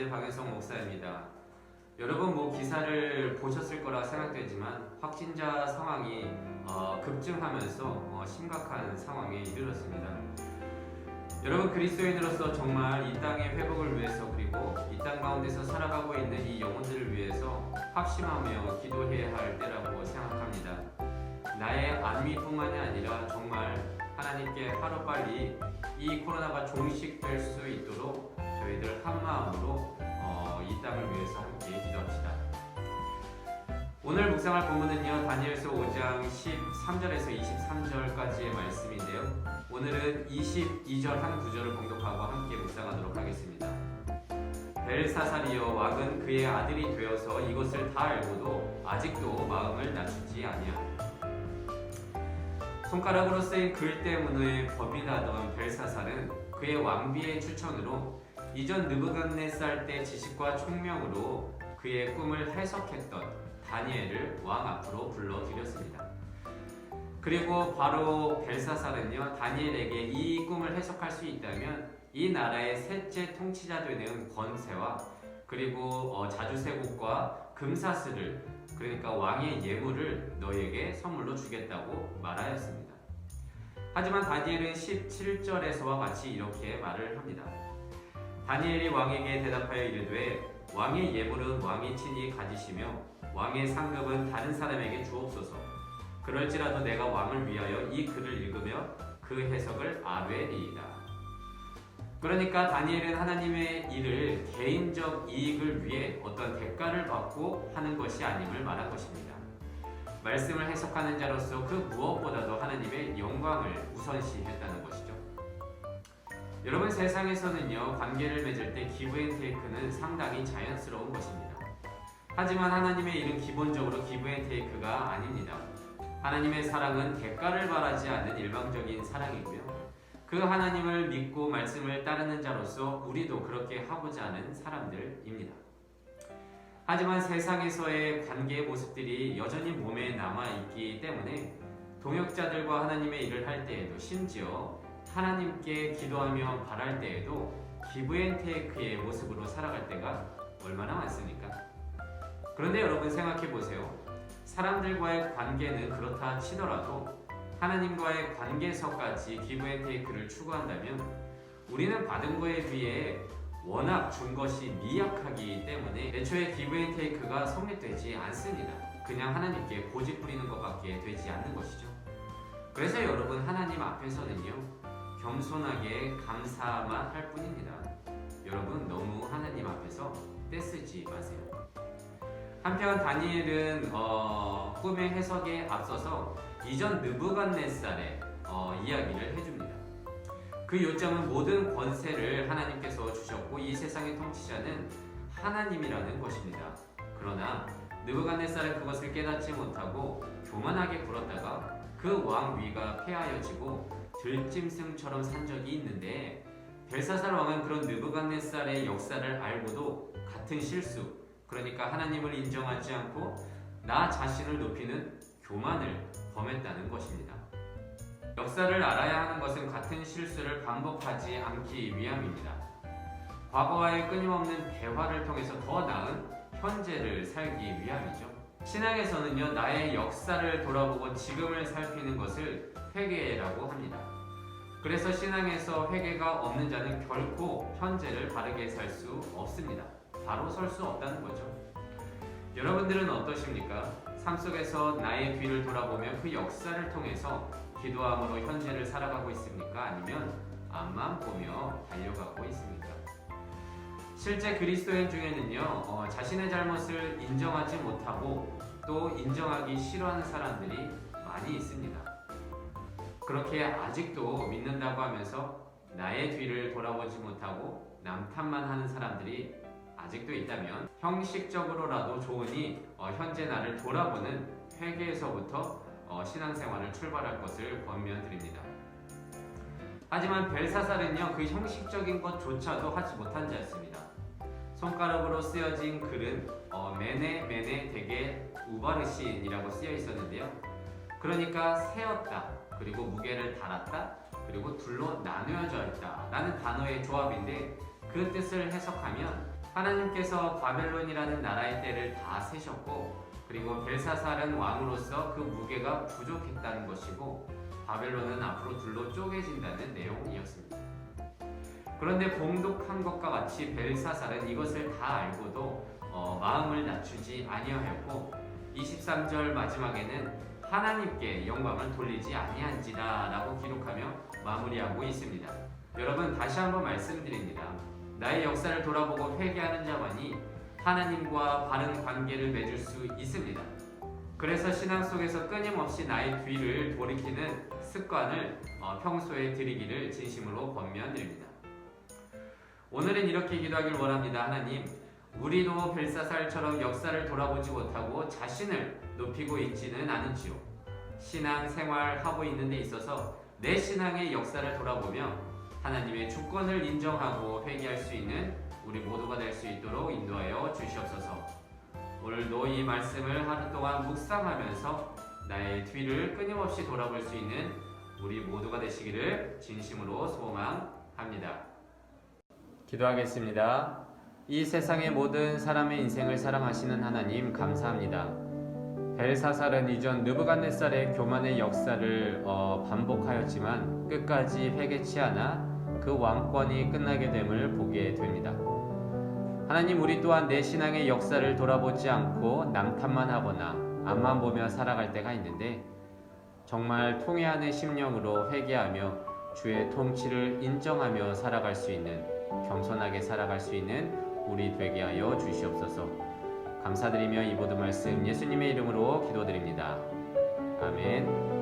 교회 박윤성 목사입니다. 여러분 기사를 보셨을 거라 생각되지만 확진자 상황이 급증하면서 심각한 상황에 이르렀습니다. 여러분 그리스도인으로서 정말 이 땅의 회복을 위해서 그리고 이 땅 가운데서 살아가고 있는 이 영혼들을 위해서 합심하며 기도해야 할 때라고 생각합니다. 나의 안위뿐만이 아니라 정말 하나님께 하루빨리 이 코로나가 종식될 수 있도록 저희들 한마음으로 이 땅을 위해서 함께 기도합시다. 오늘 묵상할 본문은요, 다니엘서 5장 13절에서 23절까지의 말씀인데요. 오늘은 22절 한 구절을 봉독하고 함께 묵상하도록 하겠습니다. 벨사살이여, 왕은 그의 아들이 되어서 이것을 다 알고도 아직도 마음을 낮추지 아니하고, 손가락으로 쓰인 글 때문에 법이 나던 벨사살은 그의 왕비의 추천으로 이전 느부갓네살 때 지식과 총명으로 그의 꿈을 해석했던 다니엘을 왕 앞으로 불러들였습니다. 그리고 바로 벨사살은요, 다니엘에게 이 꿈을 해석할 수 있다면 이 나라의 셋째 통치자 되는 권세와 그리고 자주세국과 금사슬을, 그러니까 왕의 예물을 너에게 선물로 주겠다고 말하였습니다. 하지만 다니엘은 17절에서와 같이 이렇게 말을 합니다. 다니엘이 왕에게 대답하여 이르되, 왕의 예물은 왕이 친히 가지시며 왕의 상급은 다른 사람에게 주옵소서. 그럴지라도 내가 왕을 위하여 이 글을 읽으며 그 해석을 아뢰리이다. 그러니까 다니엘은 하나님의 일을 개인적 이익을 위해 어떤 대가를 받고 하는 것이 아님을 말한 것입니다. 말씀을 해석하는 자로서 그 무엇보다도 하나님의 영광을 우선시했다는 것이죠. 여러분, 세상에서는요, 관계를 맺을 때 기브앤테이크는 상당히 자연스러운 것입니다. 하지만 하나님의 일은 기본적으로 기브앤테이크가 아닙니다. 하나님의 사랑은 대가를 바라지 않는 일방적인 사랑이고요. 그 하나님을 믿고 말씀을 따르는 자로서 우리도 그렇게 하고자 하는 사람들입니다. 하지만 세상에서의 관계의 모습들이 여전히 몸에 남아있기 때문에 동역자들과 하나님의 일을 할 때에도, 심지어 하나님께 기도하며 바랄 때에도 기브앤테이크의 모습으로 살아갈 때가 얼마나 많습니까? 그런데 여러분 생각해 보세요. 사람들과의 관계는 그렇다 치더라도 하나님과의 관계에서까지 기브앤테이크를 추구한다면 우리는 받은 거에 비해 워낙 준 것이 미약하기 때문에 애초에 기브앤테이크가 성립되지 않습니다. 그냥 하나님께 고집 부리는 것밖에 되지 않는 것이죠. 그래서 여러분, 하나님 앞에서는요, 겸손하게 감사만 할 뿐입니다. 여러분, 너무 하나님 앞에서 떼쓰지 마세요. 한편 다니엘은 꿈의 해석에 앞서서 이전 느부갓네살의 이야기를 해줍니다. 그 요점은 모든 권세를 하나님께서 주셨고 이 세상의 통치자는 하나님이라는 것입니다. 그러나 느부갓네살은 그것을 깨닫지 못하고 교만하게 굴었다가 그 왕위가 폐하여지고 들짐승처럼 산 적이 있는데, 벨사살 왕은 그런 느부갓네살의 역사를 알고도 같은 실수, 그러니까 하나님을 인정하지 않고 나 자신을 높이는 교만을 범했다는 것입니다. 역사를 알아야 하는 것은 같은 실수를 반복하지 않기 위함입니다. 과거와의 끊임없는 대화를 통해서 더 나은 현재를 살기 위함이죠. 신앙에서는요, 나의 역사를 돌아보고 지금을 살피는 것을 회개라고 합니다. 그래서 신앙에서 회개가 없는 자는 결코 현재를 바르게 살 수 없습니다. 바로 설 수 없다는 거죠. 여러분들은 어떠십니까? 삶 속에서 나의 뒤를 돌아보며 그 역사를 통해서 기도함으로 현재를 살아가고 있습니까? 아니면 앞만 보며 달려가고 있습니까? 실제 그리스도인 중에는요, 자신의 잘못을 인정하지 못하고 또 인정하기 싫어하는 사람들이 많이 있습니다. 그렇게 아직도 믿는다고 하면서 나의 뒤를 돌아보지 못하고 남 탓만 하는 사람들이 아직도 있다면 형식적으로라도 좋으니 현재 나를 돌아보는 회개에서부터 신앙생활을 출발할 것을 권면드립니다. 하지만 벨사살은요, 그 형식적인 것조차도 하지 못한 자였습니다. 손가락으로 쓰여진 글은 메네 데게 우바르신이라고 쓰여 있었는데요. 그러니까 세었다, 그리고 무게를 달았다, 그리고 둘로 나누어져 있다 라는 단어의 조합인데, 그 뜻을 해석하면 하나님께서 바벨론이라는 나라의 때를 다 세셨고, 그리고 벨사살은 왕으로서 그 무게가 부족했다는 것이고, 바벨론은 앞으로 둘로 쪼개진다는 내용이었습니다. 그런데 봉독한 것과 같이 벨사살은 이것을 다 알고도 마음을 낮추지 아니하였고, 23절 마지막에는 하나님께 영광을 돌리지 아니한지라 라고 기록하며 마무리하고 있습니다. 여러분, 다시 한번 말씀드립니다. 나의 역사를 돌아보고 회개하는 자만이 하나님과 바른 관계를 맺을 수 있습니다. 그래서 신앙 속에서 끊임없이 나의 뒤를 돌이키는 습관을 평소에 들이기를 진심으로 권면드립니다. 오늘은 이렇게 기도하길 원합니다. 하나님, 우리도 벨사살처럼 역사를 돌아보지 못하고 자신을 높이고 있지는 않은지요. 신앙 생활하고 있는 데 있어서 내 신앙의 역사를 돌아보며 하나님의 주권을 인정하고 회개할 수 있는 우리 모두가 될 수 있도록 인도하여 주시옵소서. 오늘도 이 말씀을 하루 동안 묵상하면서 나의 뒤를 끊임없이 돌아볼 수 있는 우리 모두가 되시기를 진심으로 소망합니다. 기도하겠습니다. 이 세상의 모든 사람의 인생을 사랑하시는 하나님, 감사합니다. 벨사살은 이전 느부갓네살의 교만의 역사를 반복하였지만 끝까지 회개치 않아 그 왕권이 끝나게 됨을 보게 됩니다. 하나님, 우리 또한 내 신앙의 역사를 돌아보지 않고 남탓만 하거나 앞만 보며 살아갈 때가 있는데, 정말 통회하는 심령으로 회개하며 주의 통치를 인정하며 살아갈 수 있는, 겸손하게 살아갈 수 있는 우리 되게 하여 주시옵소서. 감사드리며 이 모든 말씀 예수님의 이름으로 기도드립니다. 아멘.